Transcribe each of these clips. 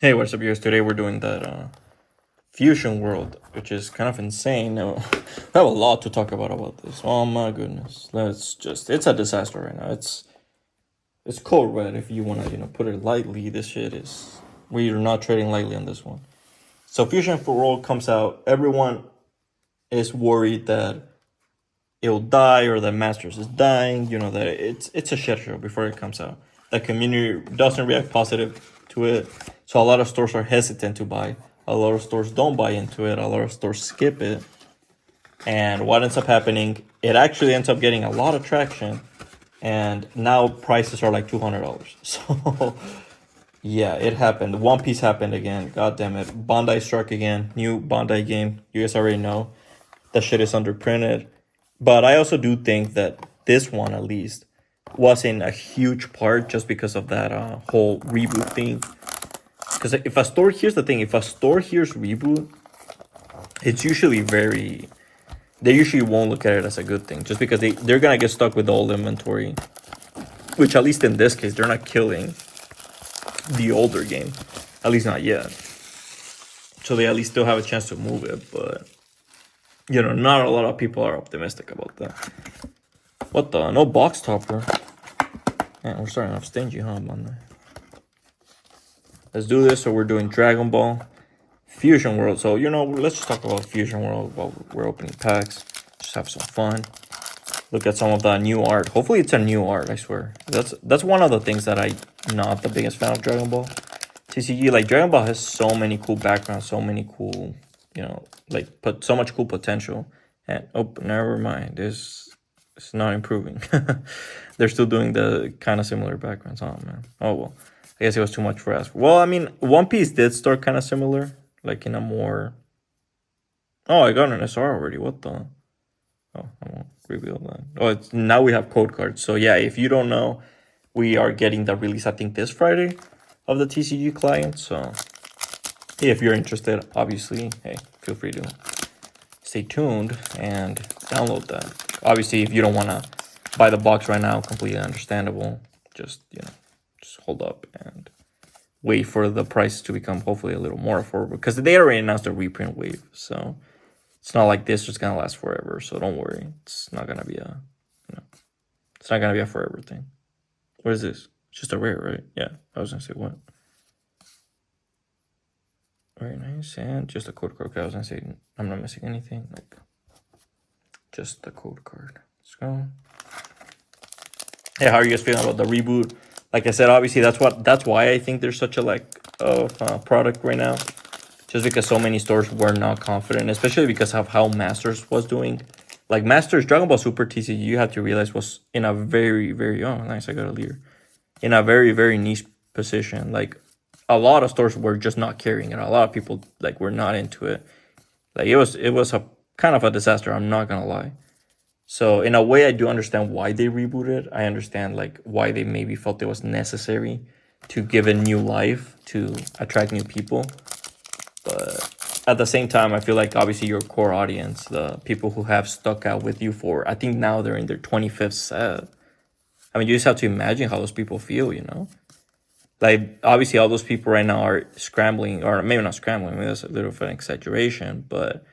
Hey, what's up, guys? Today we're doing that Fusion World, which is kind of insane. We have a lot to talk about this. Oh my goodness, it's a disaster right now. It's cold red if you wanna put it lightly. This shit is we are not trading lightly on this one. So Fusion World comes out. Everyone is worried that it'll die or that Masters is dying. You know that it's a shit show before it comes out. The community doesn't react positive to it, so a lot of stores are hesitant to buy. A lot of stores don't buy into it. A lot of stores skip it. And what ends up happening? It actually ends up getting a lot of traction, and now prices are like $200. So yeah, it happened. One Piece happened again. God damn it. Bandai struck again. New Bandai game. You guys already know that shit is underprinted. But I also do think that this one, at least, was in a huge part just because of that whole reboot thing. Because if a store, here's the thing, if a store hears reboot, it's usually very, they usually won't look at it as a good thing just because they're going to get stuck with the old inventory. Which, at least in this case, they're not killing the older game. At least not yet. So they at least still have a chance to move it. But, not a lot of people are optimistic about that. What the? No box topper. Man, we're starting off stingy, huh, Monday? Let's do this. So we're doing Dragon Ball Fusion World. So, let's just talk about Fusion World while we're opening packs. Just have some fun. Look at some of the new art. Hopefully it's a new art, I swear. That's one of the things that I'm not the biggest fan of Dragon Ball. TCG, like Dragon Ball has so many cool backgrounds, so many cool, put so much cool potential. And oh, never mind. It's not improving. They're still doing the kind of similar backgrounds. Oh man. Oh well. I guess it was too much for us. Well, I mean, One Piece did start kind of similar, like in a more. Oh, I got an SR already. What the? Oh, I won't reveal that. Oh, now we have code cards. So yeah, if you don't know, we are getting the release, I think, this Friday of the TCG client. So hey, if you're interested, obviously, hey, feel free to stay tuned and download that. Obviously, if you don't want to buy the box right now, completely understandable. Just just hold up and wait for the price to become hopefully a little more affordable because they already announced a reprint wave. So it's not like this just gonna last forever. So don't worry, it's not gonna be it's not gonna be a forever thing. What is this? It's just a rare, right? Yeah, I was gonna say what. Very nice, and just a code card. I was gonna say I'm not missing anything. Nope. Just the code card. Let's go. Hey, how are you guys feeling about the reboot? Like I said, obviously that's why I think there's such a lack of product right now. Just because so many stores were not confident, especially because of how Masters was doing. Like Masters, Dragon Ball Super TCG, you have to realize was in a very, very nice. I got a leader in a very, very niche position. Like a lot of stores were just not carrying it. A lot of people like were not into it. Like it was a kind of a disaster. I'm not gonna lie. So in a way, I do understand why they rebooted. I understand like why they maybe felt it was necessary to give it new life to attract new people. But at the same time, I feel like obviously your core audience, the people who have stuck out with you for, I think now they're in their 25th set. I mean, you just have to imagine how those people feel. Like, obviously, all those people right now are scrambling, or maybe not scrambling, maybe that's a little of an exaggeration, but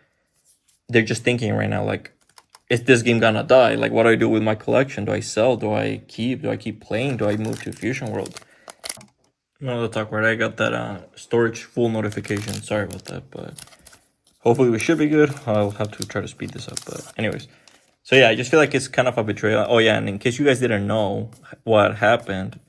they're just thinking right now, like, is this game gonna die? Like, what do I do with my collection? Do I sell? Do I keep? Do I keep playing? Do I move to Fusion World? No, talk right. I got that storage full notification. Sorry about that, but hopefully we should be good. I'll have to try to speed this up, but anyways. So yeah, I just feel like it's kind of a betrayal. Oh yeah, and in case you guys didn't know, what happened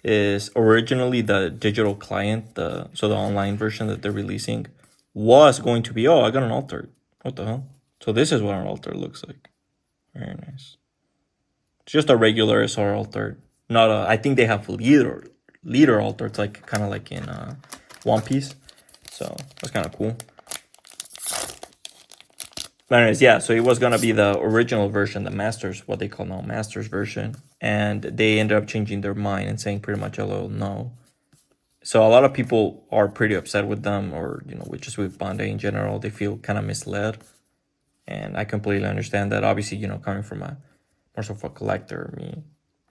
is originally the digital client, the online version that they're releasing, was going to be, oh, I got an altar. What the hell? So this is what an altar looks like. Very nice. It's just a regular SR altar. Not a. I think they have leader altar. It's like kind of like in One Piece. So that's kind of cool. But anyways, yeah, so it was gonna be the original version, the Masters, what they call now Masters version, and they ended up changing their mind and saying pretty much, "Oh no." So a lot of people are pretty upset with them, or with just with Bandai in general. They feel kind of misled, and I completely understand that. Obviously, coming from a more so of a collector,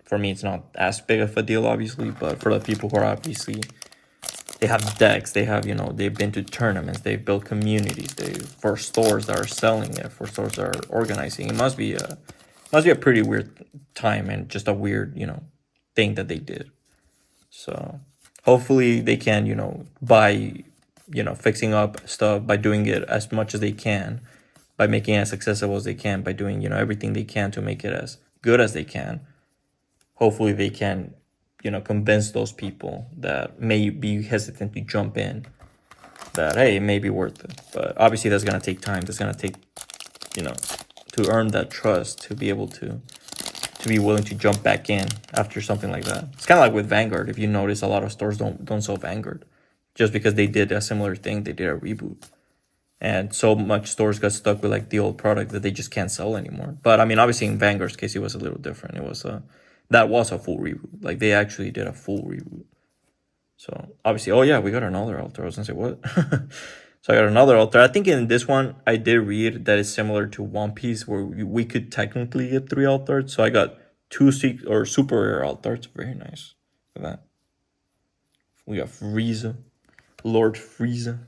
for me, it's not as big of a deal, obviously, but for the people who are obviously they have decks, they have, they've been to tournaments, they've built communities, they for stores that are selling it, for stores that are organizing. It must be a pretty weird time and just a weird, thing that they did. So hopefully they can, by, fixing up stuff, by doing it as much as they can, by making it as accessible as they can, by doing, everything they can to make it as good as they can. Hopefully they can, convince those people that may be hesitant to jump in that, hey, it may be worth it. But obviously that's going to take time. That's going to take, to earn that trust, to be able to be willing to jump back in after something like that. It's kind of like with Vanguard. If you notice, a lot of stores don't sell Vanguard just because they did a similar thing. They did a reboot, and so much stores got stuck with like the old product that they just can't sell anymore. But I mean, obviously in Vanguard's case, it was a little different. It was that was a full reboot. Like they actually did a full reboot. So obviously, oh yeah, we got another altar. I was gonna say what? So I got another altar. I think in this one, I did read that it's similar to One Piece, where we could technically get 3 altars. So I got 2 super rare altars. Very nice. Look at that. We got Frieza, Lord Frieza.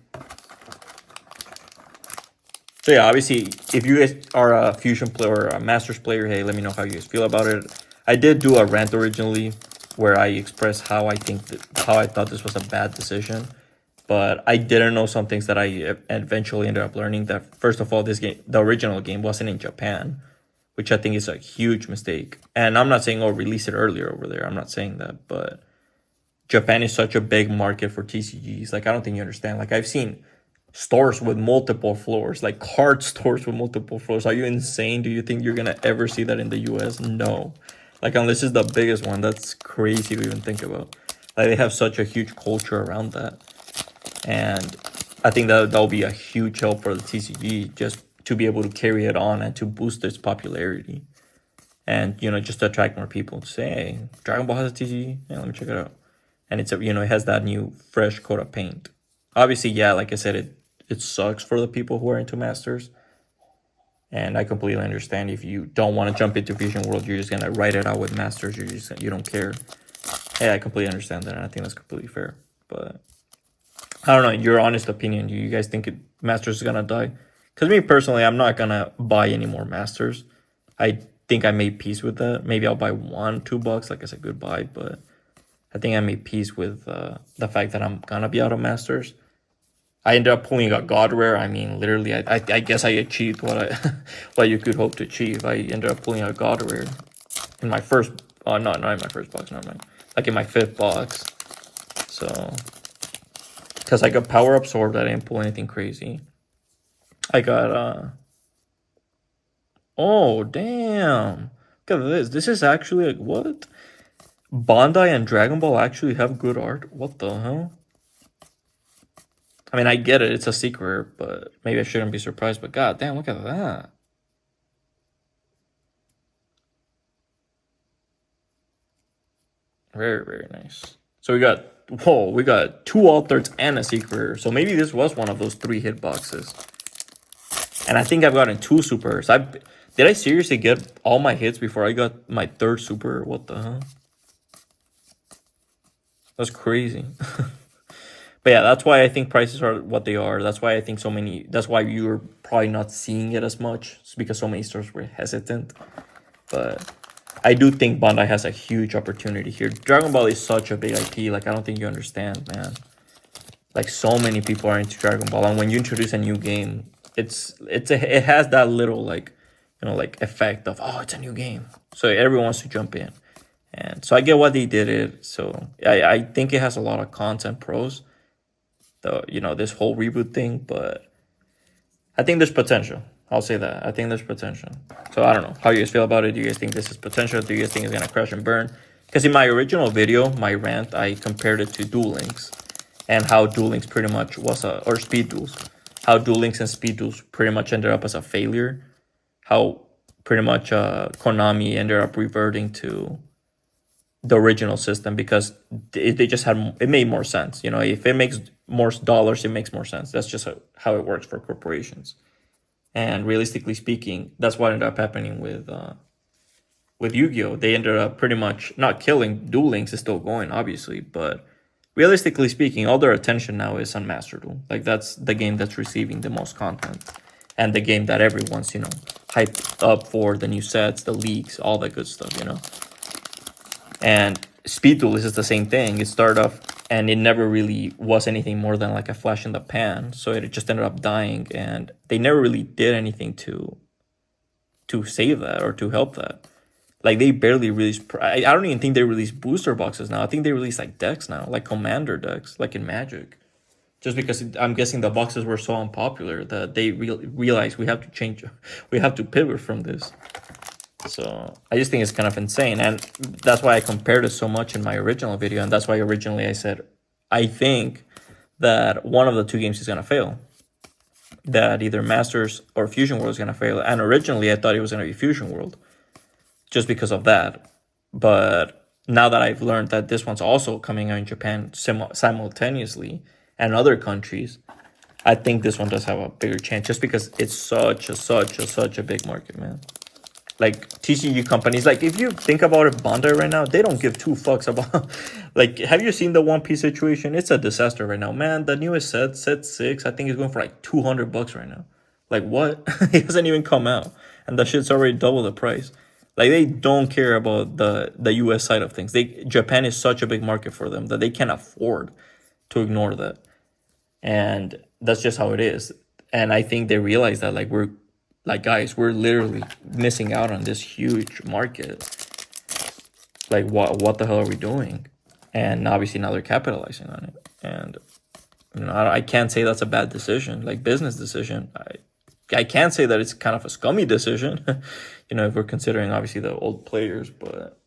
So yeah, obviously, if you guys are a Fusion player or a Masters player, hey, let me know how you guys feel about it. I did do a rant originally where I expressed how I thought this was a bad decision. But I didn't know some things that I eventually ended up learning. That first of all, this game, the original game, wasn't in Japan, which I think is a huge mistake. And I'm not saying, oh, release it earlier over there. I'm not saying that, but Japan is such a big market for TCGs. Like, I don't think you understand. Like, I've seen stores with multiple floors, like card stores with multiple floors. Are you insane? Do you think you're gonna ever see that in the US? No. Like, unless it's the biggest one, that's crazy to even think about. Like, they have such a huge culture around that. And I think that'll be a huge help for the TCG, just to be able to carry it on and to boost its popularity. And, just to attract more people to say, hey, Dragon Ball has a TCG. Yeah, let me check it out. And it's, it has that new fresh coat of paint. Obviously, yeah, like I said, it sucks for the people who are into Masters. And I completely understand if you don't want to jump into Fusion World, you're just going to write it out with Masters. You don't care. Hey, I completely understand that. And I think that's completely fair. But I don't know, your honest opinion. Do you guys think Masters is gonna die? Because me personally, I'm not gonna buy any more Masters. I think I made peace with that. Maybe I'll buy $1-2, like I said, goodbye. But I think I made peace with the fact that I'm gonna be out of Masters. I ended up pulling a God Rare. I mean, literally, I guess I achieved what you could hope to achieve. I ended up pulling a God Rare in my first. Oh, not in my first box. Never mind. Like in my 5th box. So. Because I got Power Absorbed, I didn't pull anything crazy. I got, oh, damn. Look at this. This is actually, like, what? Bandai and Dragon Ball actually have good art? What the hell? I mean, I get it. It's a secret, but maybe I shouldn't be surprised. But god damn, look at that. Very, very nice. So we got 2 altars and a secret. So maybe this was one of those 3 hit boxes. And I think I've gotten 2 supers. Did I seriously get all my hits before I got my 3rd super? What the hell? That's crazy. But yeah, that's why I think prices are what they are. That's why I think that's why you're probably not seeing it as much. It's because so many stores were hesitant. But I do think Bandai has a huge opportunity here. Dragon Ball is such a big IP. Like, I don't think you understand, man. Like, so many people are into Dragon Ball. And when you introduce a new game, it has that little, like, like effect of, oh, it's a new game. So everyone wants to jump in. And so I get why they did it. So I think it has a lot of content pros. This whole reboot thing. But I think there's potential. I'll say that. I think there's potential. So I don't know how you guys feel about it. Do you guys think this is potential? Do you guys think it's going to crash and burn? Because in my original video, my rant, I compared it to Duel Links. And how Duel Links pretty much was or Speed Duels. How Duel Links and Speed Duels pretty much ended up as a failure. How pretty much Konami ended up reverting to the original system because they just it made more sense. If it makes more dollars, it makes more sense. That's just how it works for corporations. And realistically speaking, that's what ended up happening with Yu-Gi-Oh! They ended up pretty much not killing. Duel Links is still going, obviously, but realistically speaking, all their attention now is on Master Duel. Like that's the game that's receiving the most content, and the game that everyone's hyped up for, the new sets, the leaks, all that good stuff. And Speed Duel is just the same thing. It started off and it never really was anything more than like a flash in the pan. So it just ended up dying, and they never really did anything to save that or to help that. Like they barely release. I don't even think they release booster boxes now. I think they release like decks now, like commander decks, like in Magic. Just because I'm guessing the boxes were so unpopular that they realized we have to change, we have to pivot from this. So I just think it's kind of insane, and that's why I compared it so much in my original video, and that's why originally I said I think that one of the two games is gonna fail. That either Masters or Fusion World is gonna fail, and originally I thought it was gonna be Fusion World, just because of that. But now that I've learned that this one's also coming out in Japan simultaneously and other countries, I think this one does have a bigger chance, just because it's such a big market, man. Like TCG companies, like if you think about it, Bandai right now, they don't give two fucks about. Like, have you seen the One Piece situation? It's a disaster right now, man. The newest set 6, I think is going for like $200 right now. Like what? It hasn't even come out, and the shit's already double the price. Like they don't care about the US side of things. Japan is such a big market for them that they can't afford to ignore that, and that's just how it is. And I think they realize that guys, we're literally missing out on this huge market. Like what the hell are we doing? And obviously now they're capitalizing on it. And I can't say that's a bad decision, like business decision. I can't say that it's kind of a scummy decision, if we're considering obviously the old players, but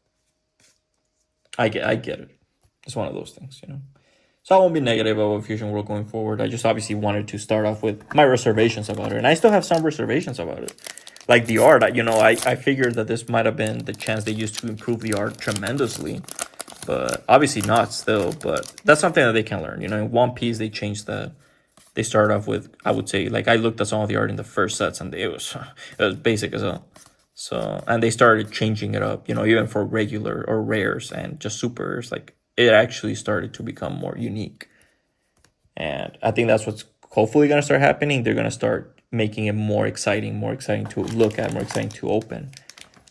I get it. It's one of those things, So I won't be negative about Fusion World going forward. I just obviously wanted to start off with my reservations about it. And I still have some reservations about it. Like the art, I figured that this might have been the chance they used to improve the art tremendously. But obviously not still. But that's something that they can learn. In One Piece, they changed that. They started off with, I would say, like I looked at some of the art in the first sets and it was basic as hell. So, and they started changing it up, even for regular or rares and just supers, like it actually started to become more unique. And I think that's what's hopefully going to start happening. They're going to start making it more exciting to look at, more exciting to open,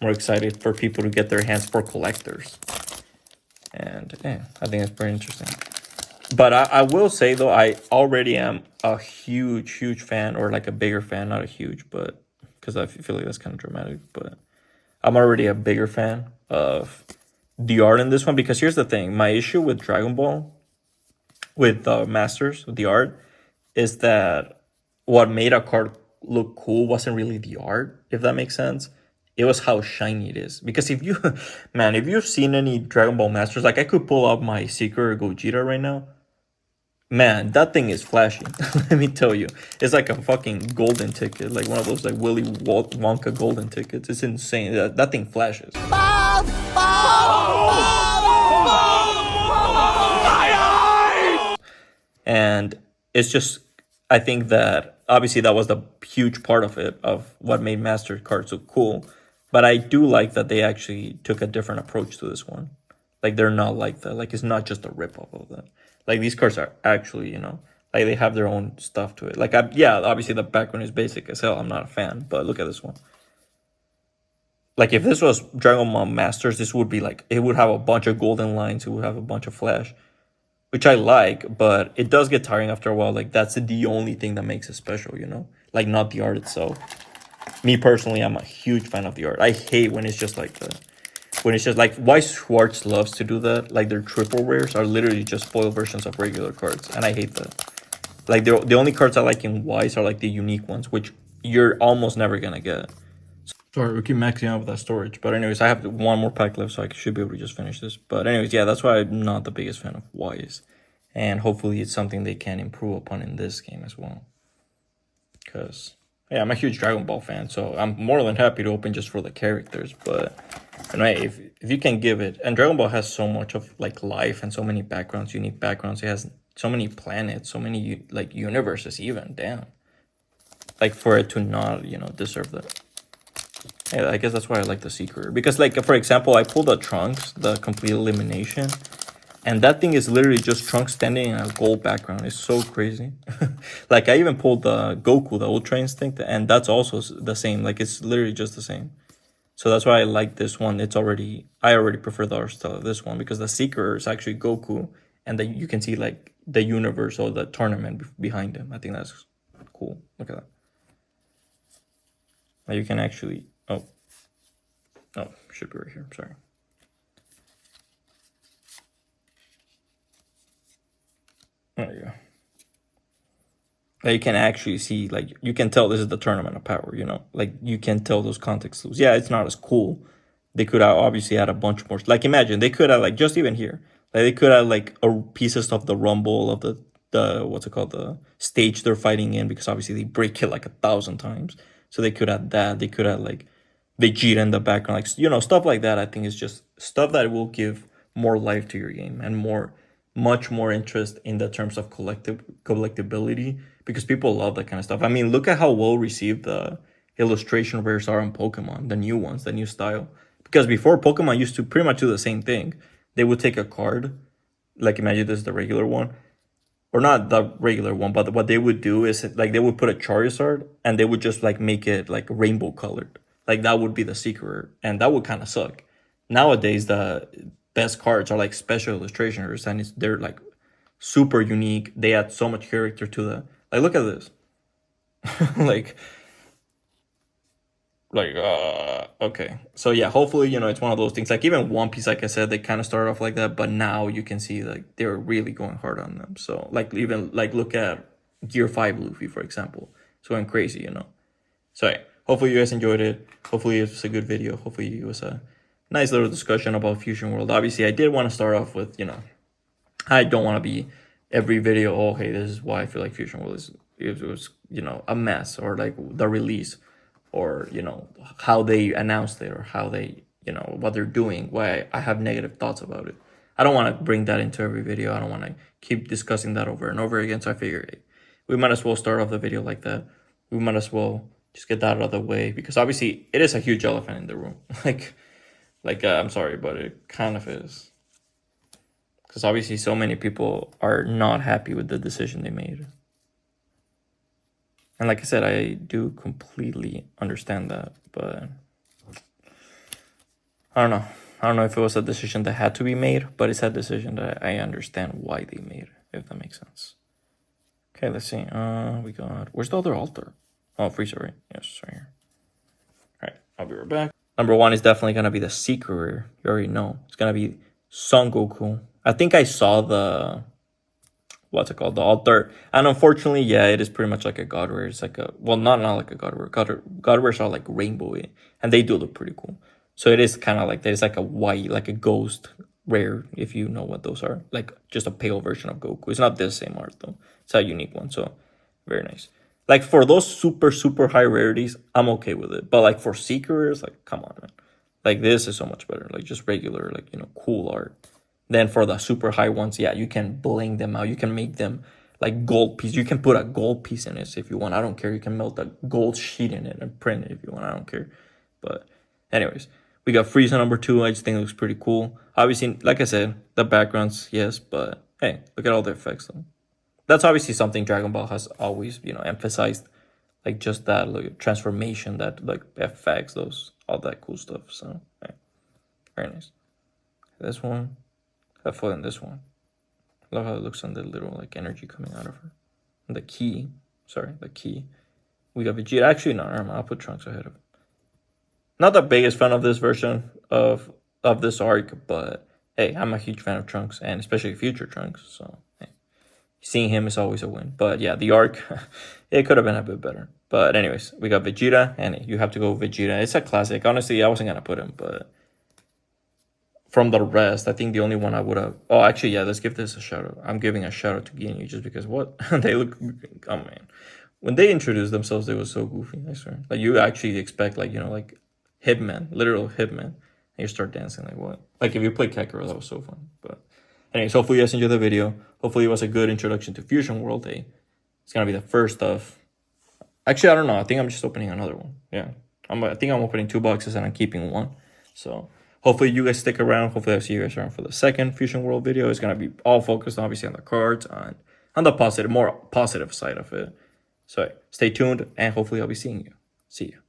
more excited for people to get their hands for collectors. And I think that's pretty interesting. But I will say, though, I already am a huge fan, or like a bigger fan, not a huge, but because I feel like that's kind of dramatic. But I'm already a bigger fan of the art in this one, because here's the thing. My issue with Dragon Ball, with Masters, with the art, is that what made a card look cool wasn't really the art, if that makes sense. It was how shiny it is. Because if you've seen any Dragon Ball Masters, like I could pull up my Secret Gogeta right now. Man, that thing is flashy. Let me tell you. It's like a fucking golden ticket. Like one of those like Willy Wonka golden tickets. It's insane. That thing flashes. And it's just, I think that obviously that was the huge part of it, of what made Master cards so cool. But I do like that they actually took a different approach to this one. Like they're not like that. Like it's not just a rip-off of that. Like these cards are actually, like they have their own stuff to it. Like, obviously the background is basic as hell. I'm not a fan, but look at this one. Like if this was Dragon Ball Masters, this would be like, it would have a bunch of golden lines. It would have a bunch of flash, which I like, but it does get tiring after a while. Like that's the only thing that makes it special, like not the art itself. Me personally, I'm a huge fan of the art. I hate when it's just like that. When it's just like, why Schwartz loves to do that. Like their triple rares are literally just foil versions of regular cards, and I hate that. Like the only cards I like in Wise are like the unique ones, which you're almost never gonna get. Sorry, we keep maxing out with that storage. But anyways, I have one more pack left, so I should be able to just finish this. But anyways, yeah, that's why I'm not the biggest fan of Wise. And hopefully it's something they can improve upon in this game as well. Because, yeah, I'm a huge Dragon Ball fan, so I'm more than happy to open just for the characters. But anyway, if you can give it... And Dragon Ball has so much of, like, life and so many backgrounds, unique backgrounds. It has so many planets, so many, like, universes even. Damn. Like, for it to not, deserve that. Yeah, I guess that's why I like the Secret. Because, like, for example, I pulled the Trunks, the complete elimination. And that thing is literally just Trunks standing in a gold background. It's so crazy. Like I even pulled the Goku, the Ultra Instinct, and that's also the same. Like it's literally just the same. So that's why I like this one. I already prefer the art style of this one because the Seeker is actually Goku, and then you can see like the universe or the tournament behind him. I think that's cool. Look at that. Now you can actually. Oh, should be right here. Sorry. There you go. Now you can actually see, like, you can tell this is the tournament of power, you know? Like, you can tell those context clues. Yeah, it's not as cool. They could have obviously had a bunch more. Like, imagine, they could have, like, just even here. Like, they could have, like, pieces of the rumble, of what's it called? The stage they're fighting in, because obviously they break it, like, 1,000 times. So they could have that. They could have, like, Vegeta in the background. Like, you know, stuff like that, I think is just stuff that will give more life to your game and much more interest in the terms of collectability because people love that kind of stuff. I mean, look at how well received the illustration rares are on Pokemon, the new ones, the new style. Because before, Pokemon used to pretty much do the same thing. They would take a card, like imagine this is the regular one, or not the regular one, but what they would do is like they would put a Charizard and they would just like make it like rainbow colored. Like that would be the secret, and that would kind of suck. Nowadays, the best cards are like special illustrations, and they're like super unique. They add so much character to the like. Look at this, like okay. So yeah, hopefully you know it's one of those things. Like even One Piece, like I said, they kind of started off like that, but now you can see like they're really going hard on them. So like even like look at Gear 5 Luffy for example. It's going crazy, you know. So yeah, hopefully you guys enjoyed it. Hopefully it was a good video. Hopefully it was a nice little discussion about Fusion World. Obviously I did want to start off with, you know, I don't want to be every video, oh hey, this is why I feel like Fusion World it was, you know, a mess, or like the release, or you know how they announced it, or how they, you know, what they're doing, why I have negative thoughts about it. I don't want to bring that into every video. I don't want to keep discussing that over and over again. So I figured hey, we might as well start off the video like that. We might as well just get that out of the way because obviously it is a huge elephant in the room. I'm sorry, but it kind of is. Because obviously so many people are not happy with the decision they made. And like I said, I do completely understand that, but I don't know. I don't know if it was a decision that had to be made, but it's a decision that I understand why they made, if that makes sense. Okay, let's see. We got, where's the other altar? Oh, Frieza, right? Yes, right here. All right, I'll be right back. Number one is definitely gonna be the Secret. You already know. It's gonna be Son Goku. I think I saw the what's it called, the altar, and unfortunately, yeah, it is pretty much like a God Rare. It's like a not like a God Rare. God Rares are like rainbowy, and they do look pretty cool. So it is kind of like there's like a white, like a ghost rare, if you know what those are, like just a pale version of Goku. It's not the same art though. It's a unique one, so very nice. Like for those super high rarities, I'm okay with it. But like for Seekers, like come on, man. Like this is so much better. Like just regular, like you know, cool art. Then for the super high ones, yeah, you can bling them out. You can make them like gold piece. You can put a gold piece in it if you want. I don't care. You can melt a gold sheet in it and print it if you want. I don't care. But anyways, we got Frieza number 2. I just think it looks pretty cool. Obviously, like I said, the backgrounds, yes, but hey, look at all the effects though. That's obviously something Dragon Ball has always, you know, emphasized, like just that like transformation, that like effects, those all that cool stuff. So yeah, very nice. This one, have fun in this one. Love how it looks on the little like energy coming out of her. And the key, the key. We got Vegeta. Actually, no, I'll put Trunks ahead of him. Not the biggest fan of this version of this arc, but hey, I'm a huge fan of Trunks, and especially future Trunks. So hey, seeing him is always a win. But yeah, the arc, it could have been a bit better. But anyways, we got Vegeta, and you have to go Vegeta. It's a classic. Honestly, I wasn't gonna put him, but from the rest, I think the only one I would have. Oh, actually, yeah. Let's give this a shout out. I'm giving a shout out to Ginyu just because what they look. Oh man, when they introduced themselves, they were so goofy. I swear. Like you actually expect like you know like Hitman, literal Hitman, and you start dancing like what? Like if you play Kakarot, that was so fun. But anyways, hopefully you guys enjoyed the video. Hopefully it was a good introduction to Fusion World. It's gonna be the first of. Actually, I don't know. I think I'm just opening another one. Yeah, I think I'm opening 2 boxes and I'm keeping one. So hopefully you guys stick around. Hopefully I'll see you guys around for the second Fusion World video. It's gonna be all focused obviously on the cards, on the positive, more positive side of it. So stay tuned, and hopefully I'll be seeing you. See you.